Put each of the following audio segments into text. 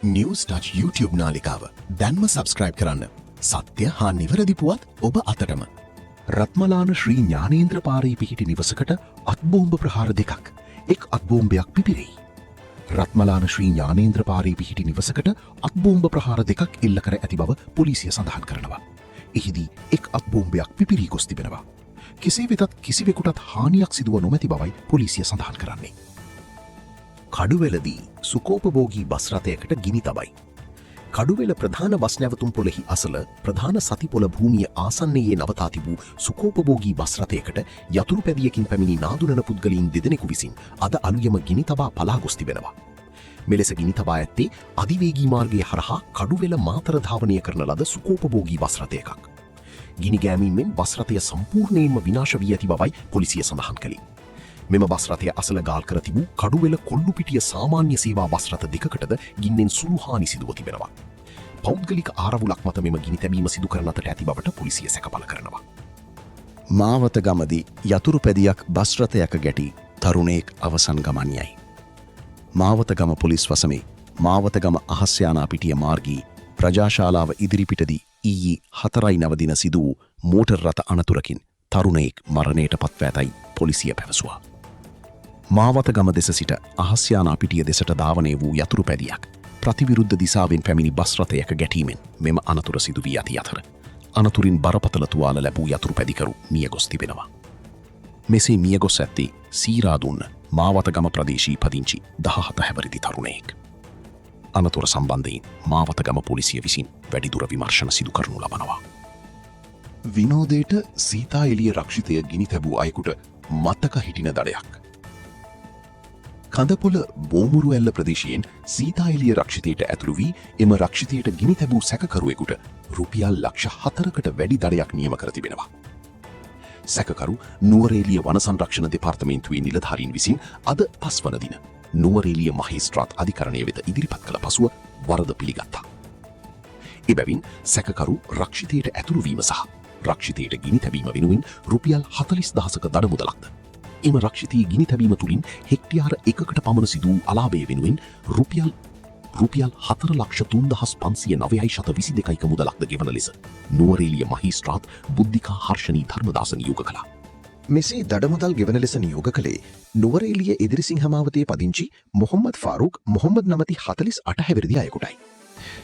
News Touch YouTube නාලිකාව දැන්ම subscribe කරන්න. සත්‍ය හා නිවැරදි පුවත් ඔබ අතටම. රත්මලාන ශ්‍රී ඥානේන්ද්‍ර පාරේ පිහිටි නිවසකට අත්බෝම්බ ප්‍රහාර දෙකක් එක් අත්බෝම්බයක් පිපිරෙයි. රත්මලාන ශ්‍රී ඥානේන්ද්‍ර පාරේ පිහිටි නිවසකට අත්බෝම්බ ප්‍රහාර දෙකක් එල්ල කර ඇති බව පොලිසිය සඳහන් කරනවා. එහිදී එක් අත්බෝම්බයක් පිපිරී ගොස් තිබෙනවා. කෙසේ වෙතත් කිසිවෙකුටත් හානියක් සිදුව නොමැති බවයි පොලිසිය සඳහන් කරන්නේ. කඩුවෙලදී සුකෝපභෝගී බස් රථයකට ගිනි තබයි. කඩුවෙල ප්‍රධාන බස් නැවතුම් පොළෙහි අසල ප්‍රධාන සතිපොළ භූමිය ආසන්නයේ නවතා තිබූ සුකෝපභෝගී බස් රථයකට යතුරු පැදියකින් පැමිණි නාදුනන පුද්ගලයින් දෙදෙනෙකු විසින් අද අලුයම ගිනි තබා පලා ගොස් තිබෙනවා. මෙලෙස ගිනි තබා ඇත්තේ අධිවේගී මාර්ගය හරහා කඩුවෙල මාතර ධාවනය කරන ලද සුකෝපභෝගී බස් රථයකක්. ගිනි ගෑමීමෙන් බස් රථය සම්පූර්ණයෙන්ම විනාශ වී ඇති බවයි පොලිසිය සඳහන් කළේ. මෙම බස් රථය අසල ගාල් කර තිබූ කඩුවෙල කොල්ලුපිටිය සාමාන්‍ය සේවා බස් රථ දෙකකටද ගින්නෙන් සුළු හානි සිදුව තිබෙනවා. පෞද්ගලික ආරවුලක් මත මෙම ගිනි තැබීම සිදු කරන අතර ඇති බවට පොලිසිය සැකපල කරනවා. මාවත ගමදී යතුරු පැදියක් බස් රථයක ගැටි තරුණයෙක් අවසන් ගමන් යයි. මාවත ගම පොලිස් වසමේ මාවත ගම අහස්යානා පිටිය මාර්ගී ප්‍රජාශාලාව ඉදිරිපිටදී ඊයේ 4 දින සිදු වූ මෝටර් රථ අනතුරකින් තරුණයෙක් මරණයට පත්ව ඇතැයි පොලිසිය පැවසුවා. මාවත ගම දෙස සිට අහස්යානා පිටිය දෙසට ධාවනය වූ යතුරු පැදියක් ප්‍රතිවිරුද්ධ දිසාවෙන් පැමිණි බස් රථයක ගැටීමෙන් මෙම අනතුර සිදු වී ඇති අතර අනතුරින් බරපතල තුවාල ලැබූ යතුරු පැදිකරු මියගොස් තිබෙනවා. මෙසේ මියගොස් ඇත්තේ සීරාදුන්න මාවත ගම ප්‍රදේශී පදිංචි 17 හැවිරිදි තරුණයෙක්. අනතුර සම්බන්ධයෙන් මාවත ගම පොලිසිය විසින් වැඩිදුර විමර්ශන සිදු කරනු ලබනවා. විනෝදයට සීතා එළිය රක්ෂිතය ගිනි තැබූ අයෙකුට මතක හිටින දඩයක්. කඳපොළ බෝමුරු ඇල්ල ප්‍රදේශයෙන් සීතා එළිය රක්ෂිතයට ඇතුළු වී එම රක්ෂිතයට ගිනි තැබූ සැකකරුවෙකුට රුපියල් ලක්ෂ 4කට වැඩි දඩයක් නියම කර තිබෙනවා. සැකකරු නුවරඑළිය වන සංරක්ෂණ දෙපාර්තමේන්තුවේ නිලධාරීන් විසින් අද 5 වන දින නුවරඑළිය මහේස්ත්‍රාත් අධිකරණය වෙත ඉදිරිපත් කළ පසුව වරද පිළිගත්තා. එබැවින් සැකකරු රක්ෂිතයට ඇතුළු වීම සහ රක්ෂිතයට ගිනි තැබීම වෙනුවෙන් රුපියල් 40,000ක දඩ මුදලක්ද එම රක්ෂිතයේ ගිනි තැබීම තුළින් හෙක්ටියාර 1කට පමණ සිදු වූ අලාභය වෙනුවෙන් රුපියල් 4,03,509.22ක මුදලක්ද ගෙවන ලෙස නුවරඑළිය මහේස්ත්‍රාත් බුද්ධිකා හර්ෂණී ධර්මදාස නියෝග කළා. මෙසේ දඩමුදල් ගෙවන ලෙස නියෝග කළේ නුවරඑළිය එදිරිසිංහ මාවතේ පදිංචි මොහම්මද් ෆාරූක් මොහම්මද් නමැති 48 හැවිරිදි අයෙකුටයි.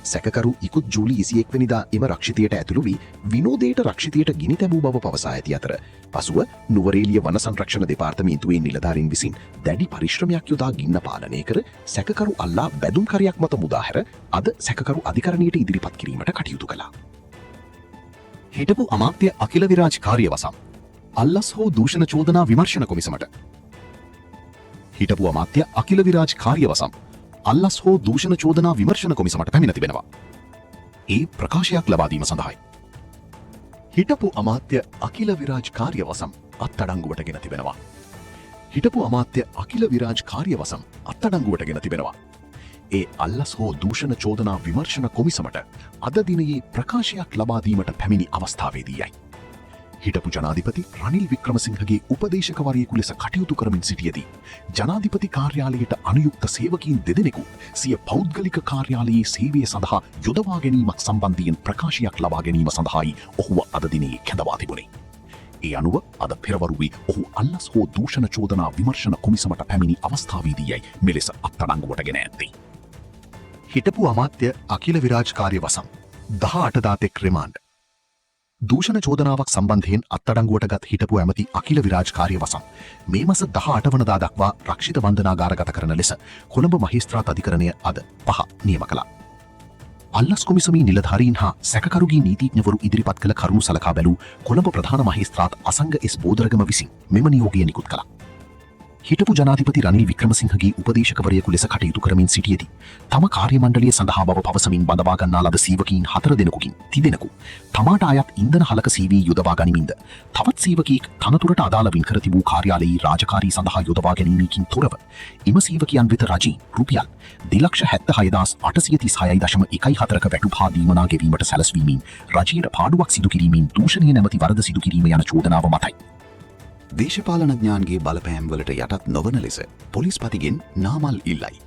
සැකකරු ඉකුත් ජූලි 21 වෙනිදා එම රක්ෂිතයට ඇතුළු වී විනෝදයට රක්ෂිතයට ගිනි තැබූ බව පවසා ඇති අතර පසුව නුවරඑළිය වන සංරක්ෂණ දෙපාර්තමේන්තුවේ නිලධාරීන් විසින් දැඩි පරිශ්‍රමයක් යොදා ගින්න පාලනය කර සැකකරු අල්ලා බැදුම්කරයක් මත මුදාහැර අද සැකකරු අධිකරණයට ඉදිරිපත් කිරීමට කටයුතු කළා. හිටපු අමාත්‍ය අකිල විරාජ් කාර්යවසම් අල්ලස් හෝ දූෂණ චෝදනා විමර්ශන කොමිසමට. හිටපු අමාත්‍ය අකිල විරාජ් කාර්යවසම් අල්ලස් හෝ දූෂණ චෝදනා විමර්ශන කොමිසමට පැමිණ තිබෙනවා. ඒ ප්‍රකාශයක් ලබා දීම සඳහායි. හිටපු අමාත්‍ය අකිල විරාජ් කාර්යවසම් අත්අඩංගුවට ගෙන තිබෙනවා. හිටපු අමාත්‍ය අකිල විරාජ් කාර්යවසම් අත්අඩංගුවට ගෙන තිබෙනවා. ඒ අල්ලස් හෝ දූෂණ චෝදනා විමර්ශන කොමිසමට අද දිනයේ ප්‍රකාශයක් ලබා දීමට පැමිණි අවස්ථාවේදීයි. හිටපු ජනාධිපති රනිල් වික්‍රමසිංහගේ උපදේශකවරයෙකු ලෙස කටයුතු කරමින් සිටියදී ජනාධිපති කාර්යාලයට අනුයුක්ත සේවකීන් දෙදෙනෙකු සිය පෞද්ගලික කාර්යාලයේ සේවය සඳහා යොදවා ගැනීමක් සම්බන්ධයෙන් ප්‍රකාශයක් ලබා ගැනීම සඳහායි ඔහුව අද දිනේ කැඳවා තිබුණේ. ඒ අනුව අද පෙරවරුවේ ඔහු අල්ලස් හෝ දූෂණ චෝදනා විමර්ශන කොමිසමට පැමිණි අවස්ථාවේදීයි මෙලෙස අත්අඩංගුවට ගෙන ඇත්තේ. හිටපු අමාත්‍ය අකිල විරාජ් කාර්යවසම් 18 දාතෙක් රිමාන්ඩ්. දූෂණ චෝදනාවක් සම්බන්ධයෙන් අත්අඩංගුවට ගත් හිටපු ඇමති අකිල විරාජ් කාර්යවසම් මේ මාස 18 වනදා දක්වා රක්ෂිත බන්ධනාගාරගත කරන ලෙස කොළඹ මහේස්ත්‍රාත් අධිකරණය අද 5 නියම කළා. අල්ලස් කොමිසමේ නිලධාරීන් හා සැකකරුගේ නීතිඥවරු ඉදිරිපත් කළ කරුණු සලකා බැලූ කොළඹ ප්‍රධාන මහේස්ත්‍රාත් අසංග එස් බෝදරගම විසින් මෙම නියෝගය නිකුත් කළා. හිටපු ජනාධිපති රනිල් වික්‍රමසිංහගේ උපදේශකවරයෙකු ලෙස කටයුතු කරමින් සිටියදී තම කාර්ය මණ්ඩලය සඳහා බව පවසමින් බඳවා ගන්නා ලද සේවකීන් 4 දෙනෙකුකින් 30 දෙනෙකු තමාට අයත් ඉන්ධන හලක සේවයේ යොදවා ගනිමින්ද තවත් සේවකයෙක් තනතුරට අදාළ වින් කර තිබූ කාර්යාලයේ රාජකාරී සඳහා යොදවා ගැනීමකින් තොරව එම සේවකයන් වෙත රජයෙන් රුපියල් 2,76,836.14ක වැටුප් හා දීමනා ගෙවීමට සැලැස්වීමෙන් රජයට පාඩුවක් සිදු කිරීමෙන් දූෂණය නැමැති වරද සිදු කිරීම යන චෝදනාව මතයි. දේශපාලනඥයන්ගේ බලපෑම්වලට යටත් නොවන ලෙස පොලිස්පතිගෙන් නාමල් ඉල්ලයි.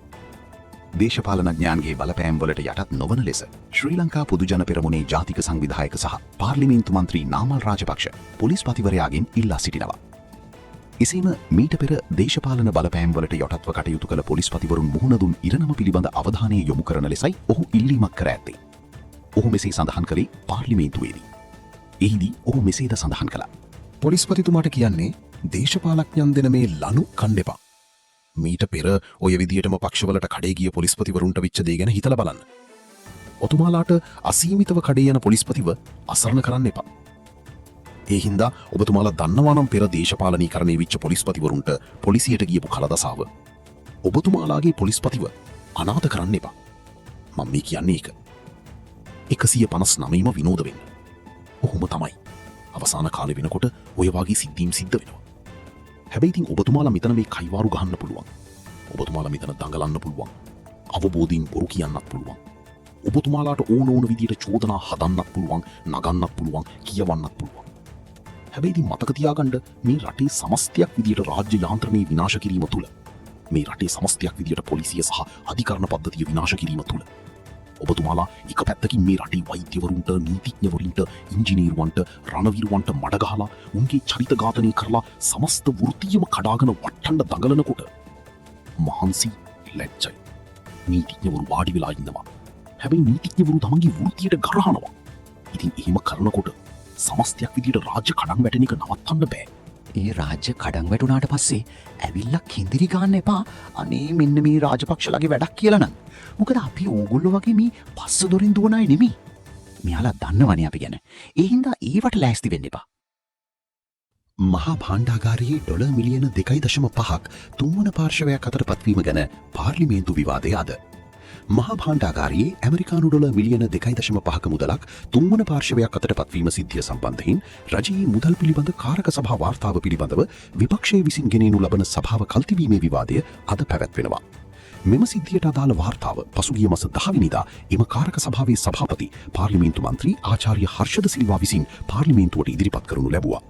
දේශපාලනඥයන්ගේ බලපෑම්වලට යටත් නොවන ලෙස ශ්‍රී ලංකා පොදුජන පෙරමුණේ ජාතික සංවිධායක සහ පාර්ලිමේන්තු මන්ත්‍රී නාමල් රාජපක්ෂ පොලිස්පතිවරයාගෙන් ඉල්ලා සිටිනවා. එසේම මීට පෙර දේශපාලන බලපෑම්වලට යටත්ව කටයුතු කළ පොලිස්පතිවරුන් මුහුණ දුන් ඉරණම පිළිබඳ අවධානය යොමු කරන ලෙසයි ඔහු ඉල්ලීමක් කර ඇත්තේ. ඔහු මෙසේ සඳහන් කළේ පාර්ලිමේන්තුවේදී. එහිදී ඔහු මෙසේද සඳහන් කළා. පොලිස්පතිතුමාට කියන්නේ දේශපාලඥයන් දෙන මේ ලනු කණ්ඩෙපා. මීට පෙර ඔය විදියටම පක්ෂවලට කඩේ ගිය පොලිස්පතිවරුන්ට වෙච්ච දේ ගැන හිතලා බලන්න. ඔතුමාලාට අසීමිතව කඩේ යන පොලිස්පතිව අසරණ කරන්න එපා. ඒ හින්දා ඔබතුමාලා දන්නවා නම් පෙර දේශපාලනීකරණය වෙච්ච පොලිස්පතිවරුන්ට පොලිසියට ගියපු කලදසාව. ඔබතුමාලාගේ පොලිස්පතිව අනාථ කරන්න එපා. මම මේ කියන්නේ ඒක. 159ම විනෝද වෙන්න. ඔහොම තමයි. අවසාන කාලේ වෙනකොට ඔය වගේ සිද්ධීම් සිද්ධ වෙනවා. හැබැයි ඉතින් ඔබතුමාලා මෙතන මේ කයිවාරු ගහන්න පුළුවන්. ඔබතුමාලා මෙතන දඟලන්න පුළුවන්. අවබෝධයෙන් බොරු කියන්නත් පුළුවන්. ඔබතුමාලාට ඕන විදියට චෝදනා හදන්නත් පුළුවන්, නගන්නත් පුළුවන්, කියවන්නත් පුළුවන්. හැබැයි ඉතින් මතක තියාගන්න මේ රටේ සමස්තයක් විදියට රාජ්‍ය යාන්ත්‍රණය විනාශ කිරීම තුළ, මේ රටේ සමස්තයක් විදියට පොලිසිය සහ අධිකරණ පද්ධතිය විනාශ කිරීම තුළ ඔබතුමාලා එක පැත්තකින් මේ රටේ වෛද්‍යවරුන්ට, නීතිඥවරුන්ට, ඉංජිනේරුවන්ට, රණවිරුවන්ට මඩ ගහලා උන්ගේ චරිත ඝාතනය කරලා සමස්ත වෘත්තීයම කඩාගෙන වට්ටන්න දඟලනකොට මහන්සි ලැජ්ජයි. නීතිඥවරු වාඩි වෙලා ඉන්නවා. හැබැයි නීතිඥවරු තමන්ගේ වෘත්තියට ගරහනවා. ඉතින් එහෙම කරනකොට සමස්තයක් විදියට රාජ්‍ය කඩන් වැටෙන එක නවත්තන්න බෑ. ඒ රාජ්‍ය කඩන් වැටුනාට පස්සේ ඇවිල්ලා කිඳිරි ගන්න එපා. අනේ මෙන්න මේ රාජපක්ෂලගේ වැඩක් කියලා නම්. මොකද අපි ඕගොල්ලෝ වගේ මේ පස්ස දොරින් දුවන අය නෙමෙයි. මෙයාලා දන්නවනේ අපි ගැන. ඒ හින්දා ඒවට ලෑස්ති වෙන්න එපා. මහා භාණ්ඩාගාරයේ ඩොලර් මිලියන 2.5ක් තුන්වන පාර්ශවයක් අතර පත්වීම ගැන පාර්ලිමේන්තු විවාදය අද. මහා භාණ්ඩාගාරයේ ඇමරිකානු ඩොලර් මිලියන 2.5ක මුදලක් තුන්වන පාර්ශවයක් අතර පත්වීම සිද්ධිය සම්බන්ධයෙන් රජයේ මුදල් පිළිබඳ කාරක සභා වාර්තාව පිළිබඳව විපක්ෂයේ විසින් ගෙනෙනු ලබන සභාව කල්තිවීමේ විවාදය අද පැවැත්වෙනවා. මෙම සිද්ධියට අදාළ වාර්තාව පසුගිය මාස 10 වෙනිදා එම කාරක සභාවේ සභාපති පාර්ලිමේන්තු මන්ත්‍රී ආචාර්ය හර්ෂද සිල්වා විසින් පාර්ලිමේන්තුවට ඉදිරිපත් කරනු ලැබුවා.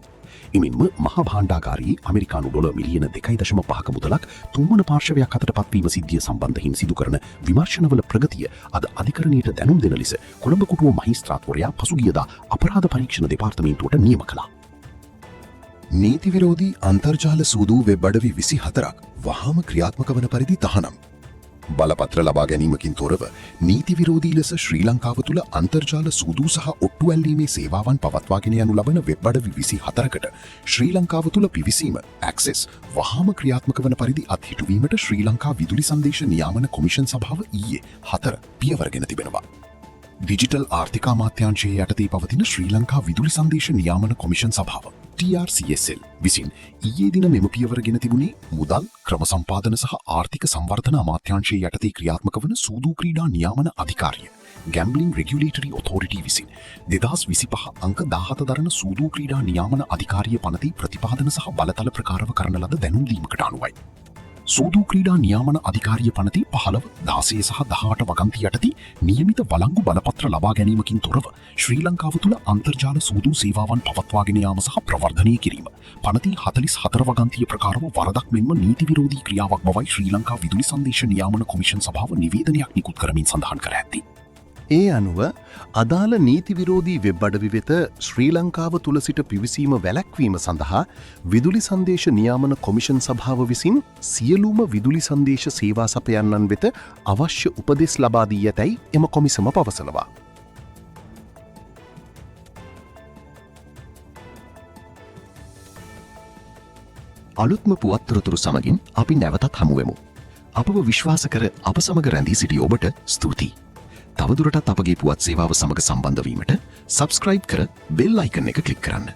එමෙන්ම මහා භාණ්ඩාගාරයේ ඇමරිකානු ඩොලර් මිලියන 2.5ක මුදලක් තුන්වන පාර්ශවයක් අතර පත්වීම සිද්ධිය සම්බන්ධයෙන් සිදු කරන විමර්ශනවල ප්‍රගතිය අද අධිකරණයට දැනුම් දෙන ලෙස කොළඹ කොටුව මහේස්ත්‍රාත්වරයා පසුගියදා අපරාධ පරීක්ෂණ දෙපාර්තමේන්තුවට නියම කළා. නීති විරෝධී අන්තර්ජාල සූදු වෙබ් අඩවි 24ක් වහාම ක්‍රියාත්මක වන පරිදි තහනම්. බලපත්‍ර ලබා ගැනීමකින් තොරව නීති විරෝධී ලෙස ශ්‍රී ලංකාව තුළ අන්තර්ජාල සූදු සහ ඔට්ටු ඇල්ලීමේ සේවාවන් පවත්වාගෙන යනු ලබන වෙබ් අඩවි 24කට ශ්‍රී ලංකාව තුළ පිවිසීම ඇක්සෙස් වහාම ක්‍රියාත්මක වන පරිදි අත්හිටුවීමට ශ්‍රී ලංකා විදුලි සංදේශ නියාමන කොමිෂන් සභාව ඊයේ 4 පියවරගෙන තිබෙනවා. ඩිජිටල් ආර්ථික අමාත්‍යාංශයේ යටතේ පවතින ශ්‍රී ලංකා විදුලි සංදේශ නියාමන කොමිෂන් සභාව TRCSL විසින් ඊයේ දින මෙම පියවරගෙන තිබුණේ මුදල් ක්‍රම සම්පාදන සහ ආර්ථික සංවර්ධන අමාත්‍යාංශයේ යටතේ ක්‍රියාත්මක වන සූදු ක්‍රීඩා නියාමන අධිකාරිය Gambling Regulatory Authority විසින් 2025 අංක 17 දරන සූදු ක්‍රීඩා නියාමන අධිකාරිය පනතේ ප්‍රතිපාදන සහ බලතල ප්‍රකාරව කරන ලද දැනුම් දීමකට අනුවයි. සූදු ක්‍රීඩා නියාමන අධිකාරිය පනතේ 15 16 සහ 18 වගන්ති යටතේ නියමිත වළංගු බලපත්‍ර ලබා ගැනීමකින් තොරව ශ්‍රී ලංකාව තුළ අන්තර්ජාල සූදු සේවාවන් පවත්වාගෙන යාම සහ ප්‍රවර්ධනය කිරීම පනතේ 44 වගන්තිය ප්‍රකාරව වරදක් මෙන්ම නීති විරෝධී ක්‍රියාවක් බවයි ශ්‍රී ලංකා විදුලි සංදේශ නියාමන කොමිෂන් සභාව නිවේදනයක් නිකුත් කරමින් සඳහන් කර ඇත්තේ. ඒ අනුව අදාළ නීති විරෝධී වෙබ් අඩවි වෙත ශ්‍රී ලංකාව තුළ සිට පිවිසීම වැළැක්වීම සඳහා විදුලි සංදේශ නියාමන කොමිෂන් සභාව විසින් සියලුම විදුලි සංදේශ සේවා සපයන්නන් වෙත අවශ්‍ය උපදෙස් ලබා දී ඇතැයි එම කොමිසම පවසනවා. අලුත්ම පුවත්තොරතුරු සමගින් අපි නැවතත් හමුවෙමු. අපව විශ්වාස කර අප සමග රැඳී සිටි ඔබට ස්තුතියි. තවදුරටත් අපගේ පුවත් සේවාව සමග සම්බන්ධ වීමට සබස්ක්‍රයිබ් කර බෙල් අයිකන් එක ක්ලික් කරන්න.